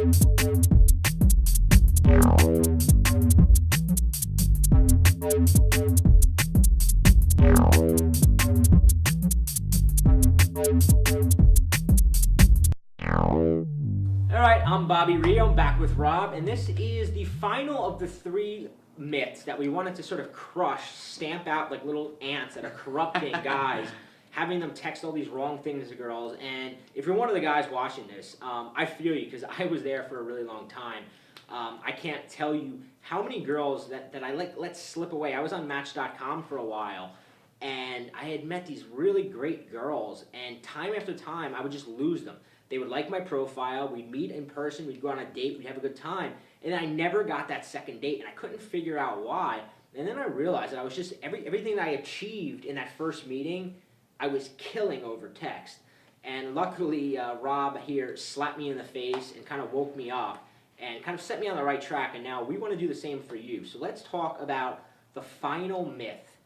Alright, I'm Bobby Rio, I'm back with Rob, and this is the final of the 3 myths that we wanted to sort of crush, stamp out like little ants that are corrupting guys, having them text all these wrong things to girls. And if you're one of the guys watching this, I feel you, because I was there for a really long time. I can't tell you how many girls that I let slip away. I was on Match.com for a while, and I had met these really great girls, and time after time I would just lose them. They would like my profile, we'd meet in person, we'd go on a date, we'd have a good time, and I never got that second date, and I couldn't figure out why. And then I realized that I was just, everything that I achieved in that first meeting, I was killing over text. And luckily, Rob here slapped me in the face and kind of woke me up and kind of set me on the right track, and now we want to do the same for you. So let's talk about the final myth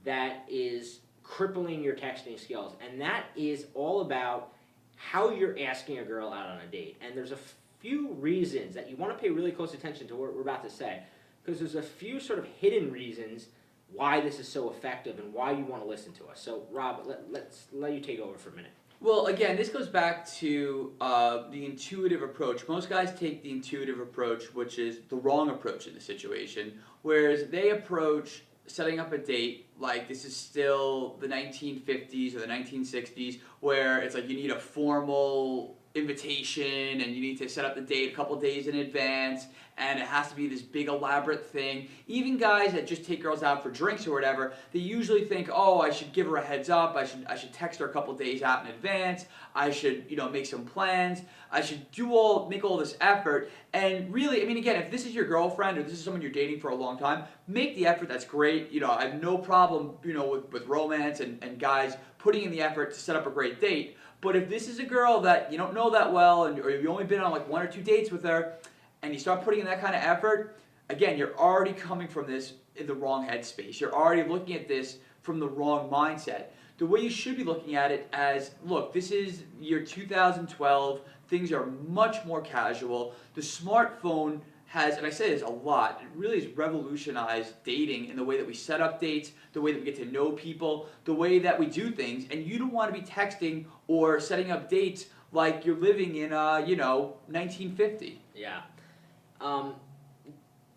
that is crippling your texting skills, and that is all about how you're asking a girl out on a date. And there's a few reasons that you want to pay really close attention to what we're about to say, because there's a few sort of hidden reasons why this is so effective and why you want to listen to us. So Rob, let's let you take over for a minute. Well, again, this goes back to the intuitive approach. Most guys take the intuitive approach, which is the wrong approach in the situation, whereas they approach setting up a date like this is still the 1950s or the 1960s, where it's like you need a formal invitation and you need to set up the date a couple days in advance, and it has to be this big elaborate thing. Even guys that just take girls out for drinks or whatever, they usually think, oh, I should give her a heads up, I should text her a couple days out in advance, I should, make some plans, I should make all this effort. And really, I mean, again, if this is your girlfriend or this is someone you're dating for a long time, make the effort. That's great. I have no problem, with romance and guys putting in the effort to set up a great date. But if this is a girl that you don't know that well, or you've only been on like 1 or 2 dates with her, and you start putting in that kind of effort, again, you're already coming from this in the wrong headspace. You're already looking at this from the wrong mindset. The way you should be looking at it as, look, this is year 2012, things are much more casual. The smartphone has, and I say this a lot, it really has revolutionized dating in the way that we set up dates, the way that we get to know people, the way that we do things, and you don't want to be texting or setting up dates like you're living in, 1950. Yeah.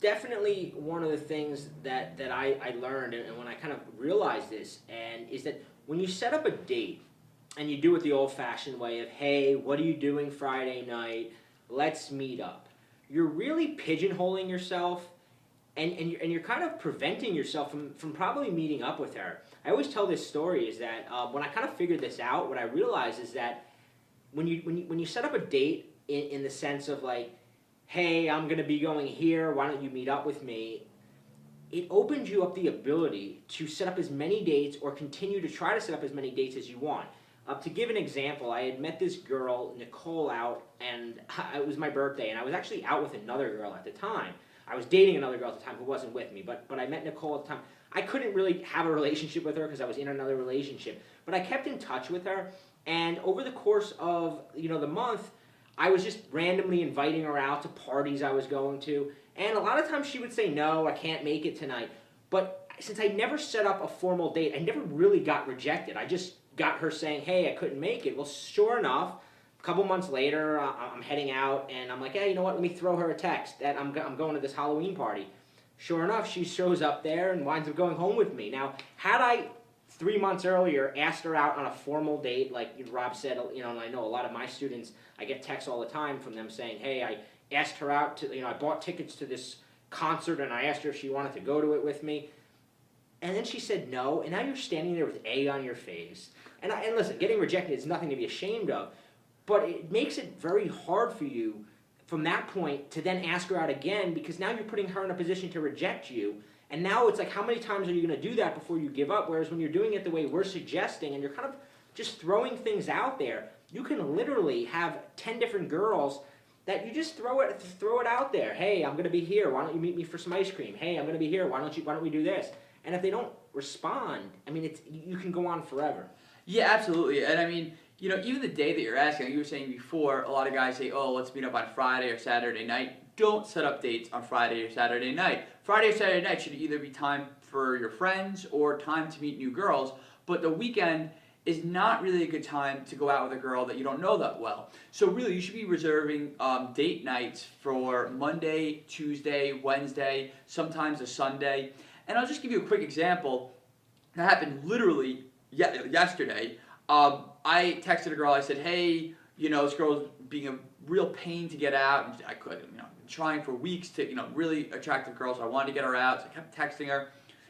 Definitely one of the things that I learned, and when I kind of realized this, and is that when you set up a date and you do it the old-fashioned way of, hey, what are you doing Friday night? Let's meet up. You're really pigeonholing yourself, and you're kind of preventing yourself from probably meeting up with her. I always tell this story is that when I kind of figured this out, what I realized is that when you set up a date in the sense of like, hey, I'm going to be going here, why don't you meet up with me? It opens you up the ability to set up as many dates or continue to try to set up as many dates as you want. To give an example, I had met this girl, Nicole, out, and it was my birthday, and I was actually out with another girl at the time. I was dating another girl at the time who wasn't with me, but I met Nicole at the time. I couldn't really have a relationship with her because I was in another relationship, but I kept in touch with her, and over the course of the month, I was just randomly inviting her out to parties I was going to, and a lot of times she would say, no, I can't make it tonight. But since I never set up a formal date, I never really got rejected. I just got her saying, hey, I couldn't make it. Well, sure enough, a couple months later, I'm heading out, and I'm like, hey, you know what, let me throw her a text that I'm going to this Halloween party. Sure enough, she shows up there and winds up going home with me. Now, had I 3 months earlier asked her out on a formal date, like Rob said, and I know a lot of my students, I get texts all the time from them saying, hey, I asked her out to, I bought tickets to this concert, and I asked her if she wanted to go to it with me. And then she said no, and now you're standing there with egg on your face. And listen, getting rejected is nothing to be ashamed of, but it makes it very hard for you from that point to then ask her out again, because now you're putting her in a position to reject you. And now it's like, how many times are you going to do that before you give up? Whereas when you're doing it the way we're suggesting, and you're kind of just throwing things out there, you can literally have 10 different girls that you just throw it out there. Hey, I'm going to be here. Why don't you meet me for some ice cream? Hey, I'm going to be here. Why don't we do this? And if they don't respond, I mean, you can go on forever. Yeah, absolutely. And I mean, you know, even the day that you're asking, like you were saying before, a lot of guys say, oh, let's meet up on Friday or Saturday night. Don't set up dates on Friday or Saturday night. Friday or Saturday night should either be time for your friends or time to meet new girls, but the weekend is not really a good time to go out with a girl that you don't know that well. So really, you should be reserving date nights for Monday, Tuesday, Wednesday, sometimes a Sunday. And I'll just give you a quick example that happened literally yesterday. I texted a girl. I said, "Hey, you know, this girl's being a real pain to get out, and I couldn't, you know, been trying for weeks to, you know, really attractive girl. So I wanted to get her out. So I kept texting her,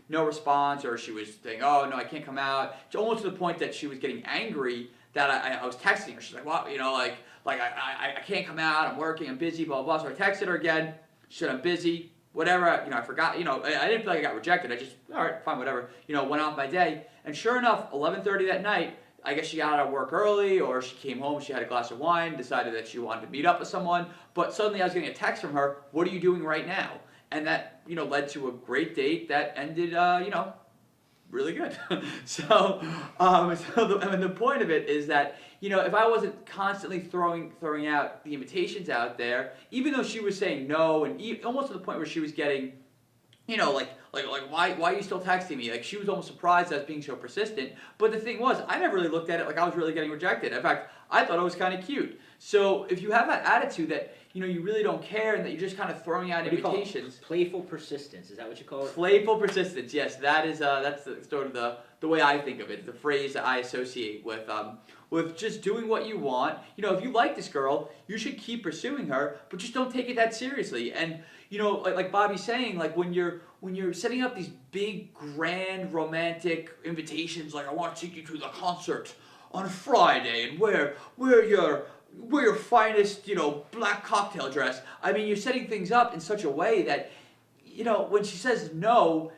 no response, or she was saying, "Oh no, I can't come out." It's almost to the point that she was getting angry that I was texting her. She's like, "What? You know, like I can't come out. I'm working. I'm busy. Blah blah." So I texted her again. She said, "I'm busy. Whatever." You know, I forgot. You know, I didn't feel like I got rejected. I just, all right, fine, whatever. You know, went off my day. And sure enough, 11:30 that night. I guess she got out of work early, or she came home, she had a glass of wine, decided that she wanted to meet up with someone, but suddenly I was getting a text from her, "What are you doing right now?" And that, you know, led to a great date that ended, you know, really good. So the point of it is that, you know, if I wasn't constantly throwing out the invitations out there, even though she was saying no, and almost to the point where she was getting, you know, like why are you still texting me? Like, she was almost surprised I was being so persistent. But the thing was, I never really looked at it like I was really getting rejected. In fact, I thought it was kind of cute. So if you have that attitude that, you know, you really don't care and that you're just kind of throwing out invitations. Playful persistence, is that what you call it? Playful persistence, yes. That is that's sort of the way I think of it. The phrase that I associate with just doing what you want. You know, if you like this girl, you should keep pursuing her, but just don't take it that seriously. And you know, like Bobby's saying, like when you're setting up these big, grand, romantic invitations, like I want to take you to the concert on Friday and wear your finest, you know, black cocktail dress. I mean, you're setting things up in such a way that, you know, when she says no,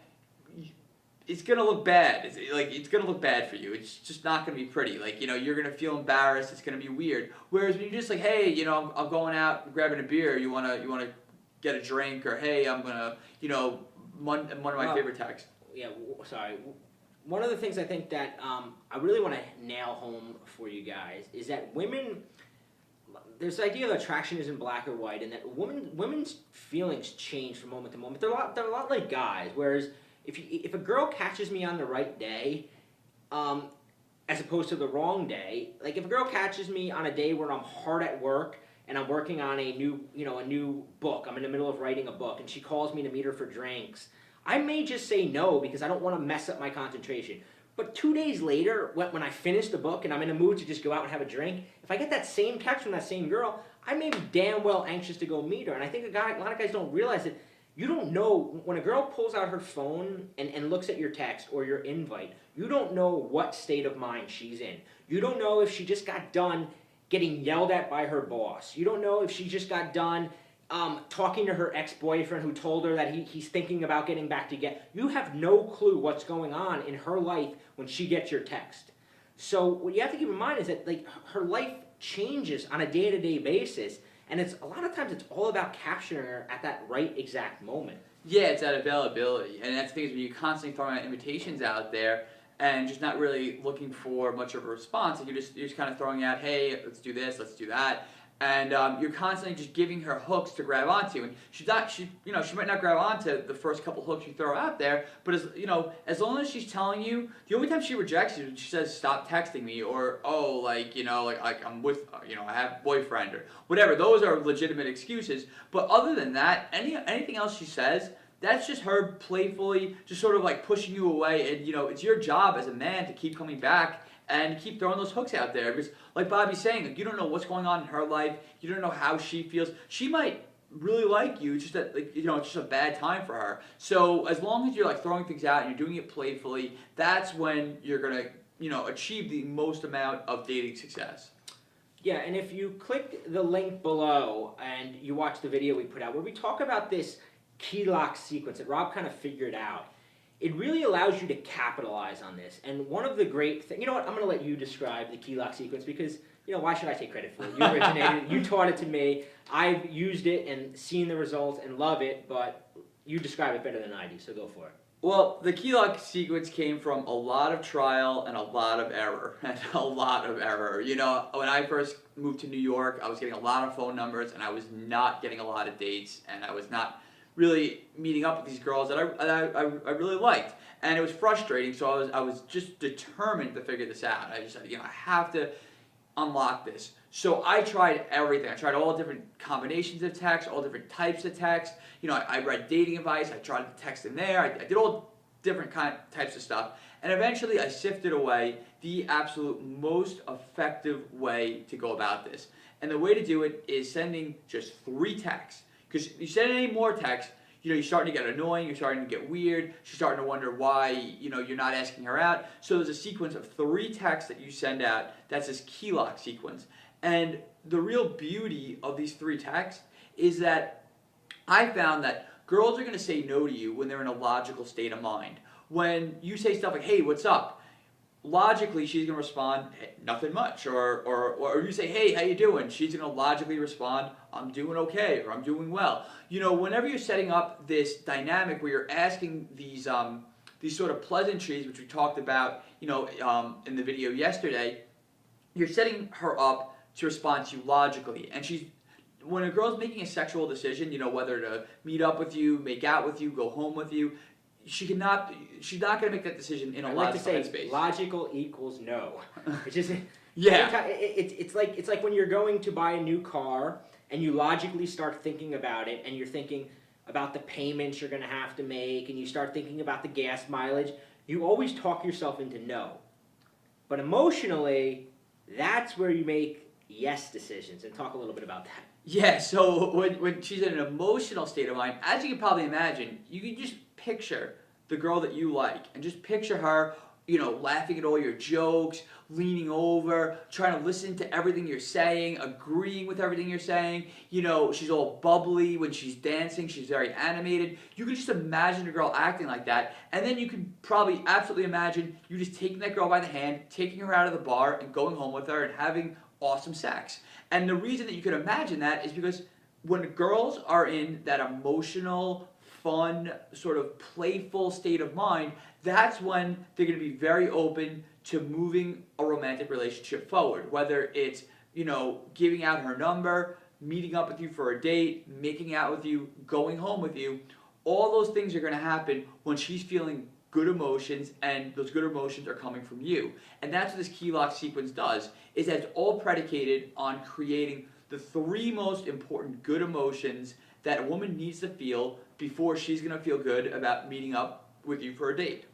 it's gonna look bad. It's gonna look bad for you. It's just not gonna be pretty. Like, you know, you're gonna feel embarrassed. It's gonna be weird. Whereas when you're just like, hey, you know, I'm going out grabbing a beer. You wanna get a drink, or hey, I'm gonna, you know, one of my favorite texts. Yeah, sorry. One of the things I think that I really want to nail home for you guys is that women, there's the idea of attraction isn't black or white, and that women's feelings change from moment to moment. They're a lot like guys. Whereas if a girl catches me on the right day, as opposed to the wrong day, like if a girl catches me on a day where I'm hard at work and I'm working on a new book, I'm in the middle of writing a book, and she calls me to meet her for drinks, I may just say no because I don't want to mess up my concentration. But 2 days later, when I finish the book and I'm in a mood to just go out and have a drink, if I get that same text from that same girl, I may be damn well anxious to go meet her. And I think a lot of guys don't realize that you don't know, when a girl pulls out her phone and looks at your text or your invite, you don't know what state of mind she's in. You don't know if she just got done getting yelled at by her boss. You don't know if she just got done talking to her ex-boyfriend who told her that he's thinking about getting back together. You have no clue what's going on in her life when she gets your text. So what you have to keep in mind is that, like, her life changes on a day-to-day basis, and it's a lot of times it's all about capturing her at that right exact moment. Yeah, it's that availability, and that's the thing is when you're constantly throwing out invitations out there and just not really looking for much of a response, and you're just kind of throwing out, hey, let's do this, let's do that. And you're constantly just giving her hooks to grab onto, and she might not grab onto the first couple hooks you throw out there, but as long as she's telling you, the only time she rejects you, she says, "Stop texting me," or "Oh, like I'm with, I have a boyfriend," or whatever. Those are legitimate excuses. But other than that, anything else she says, that's just her playfully just sort of like pushing you away, and it's your job as a man to keep coming back and keep throwing those hooks out there. Because like Bobby's saying, like, you don't know what's going on in her life. You don't know how she feels. She might really like you, just that, like, it's just a bad time for her. So as long as you're like throwing things out and you're doing it playfully, that's when you're gonna, achieve the most amount of dating success. Yeah, and if you click the link below and you watch the video we put out where we talk about this key lock sequence that Rob kind of figured out, it really allows you to capitalize on this. And one of the great things, you know what, I'm going to let you describe the key lock sequence because, why should I take credit for it? You originated it, you taught it to me, I've used it and seen the results and love it, but you describe it better than I do, so go for it. Well, the key lock sequence came from a lot of trial and a lot of error. And a lot of error. You know, when I first moved to New York, I was getting a lot of phone numbers and I was not getting a lot of dates, and I was not really meeting up with these girls that I really liked. And it was frustrating, so I was just determined to figure this out. I just said, you know, I have to unlock this. So I tried everything. I tried all different combinations of text, all different types of text. You know, I read dating advice. I tried to text in there. I did all different types of stuff. And eventually I sifted away the absolute most effective way to go about this. And the way to do it is sending just 3 texts. Because you send any more text, you know, you're starting to get annoying, you're starting to get weird, she's starting to wonder why, you know, you're not asking her out. So there's a sequence of 3 texts that you send out. That's this key lock sequence. And the real beauty of these 3 texts is that I found that girls are going to say no to you when they're in a logical state of mind. When you say stuff like, hey, what's up? Logically, she's going to respond, hey, nothing much. Or you say, hey, how you doing? She's going to logically respond, I'm doing okay, or I'm doing well. You know, whenever you're setting up this dynamic where you're asking these sort of pleasantries, which we talked about, you know, in the video yesterday, you're setting her up to respond to you logically. And when a girl's making a sexual decision, you know, whether to meet up with you, make out with you, go home with you, she's not going to make that decision in a logical headspace. Logical equals no. It's just yeah. It's like when you're going to buy a new car and you logically start thinking about it, and you're thinking about the payments you're going to have to make, and you start thinking about the gas mileage. You always talk yourself into no. But emotionally, that's where you make yes decisions, and talk a little bit about that. Yeah, so when she's in an emotional state of mind, as you can probably imagine, you can just picture the girl that you like, and just picture her, you know, laughing at all your jokes, leaning over, trying to listen to everything you're saying, agreeing with everything you're saying. You know, she's all bubbly when she's dancing, she's very animated. You can just imagine a girl acting like that, and then you can probably absolutely imagine you just taking that girl by the hand, taking her out of the bar, and going home with her and having awesome sex. And the reason that you could imagine that is because when girls are in that emotional, fun, sort of playful state of mind, that's when they're going to be very open to moving a romantic relationship forward. Whether it's, you know, giving out her number, meeting up with you for a date, making out with you, going home with you, all those things are going to happen when she's feeling good emotions, and those good emotions are coming from you. And that's what this key lock sequence does, is that it's all predicated on creating the 3 most important good emotions that a woman needs to feel before she's going to feel good about meeting up with you for a date.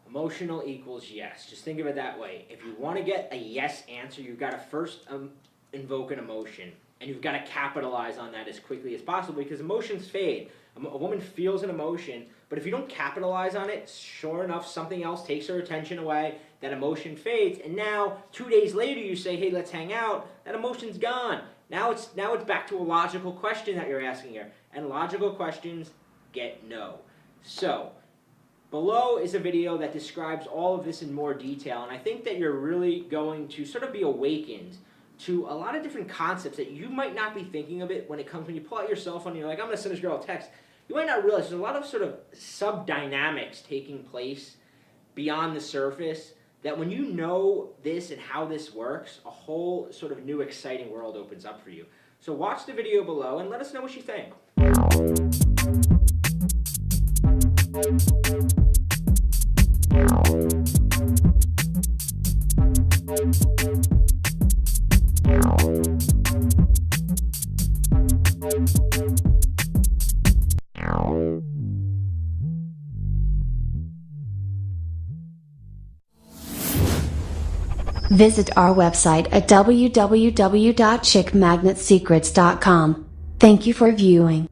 Emotional equals yes. Just think of it that way. If you want to get a yes answer, you've got to first invoke an emotion, and you've got to capitalize on that as quickly as possible, because emotions fade. A woman feels an emotion, but if you don't capitalize on it, sure enough, something else takes her attention away, that emotion fades, and now 2 days later you say, hey, let's hang out, that emotion's gone. Now it's back to a logical question that you're asking her, and logical questions get no. So below is a video that describes all of this in more detail, and I think that you're really going to sort of be awakened to a lot of different concepts that you might not be thinking of it when it comes, when you pull out your cell phone and you're like, I'm going to send this girl a text. You might not realize there's a lot of sort of sub-dynamics taking place beyond the surface, that when you know this and how this works, a whole sort of new exciting world opens up for you. So watch the video below and let us know what you think. Visit our website at www.chickmagnetsecrets.com. Thank you for viewing.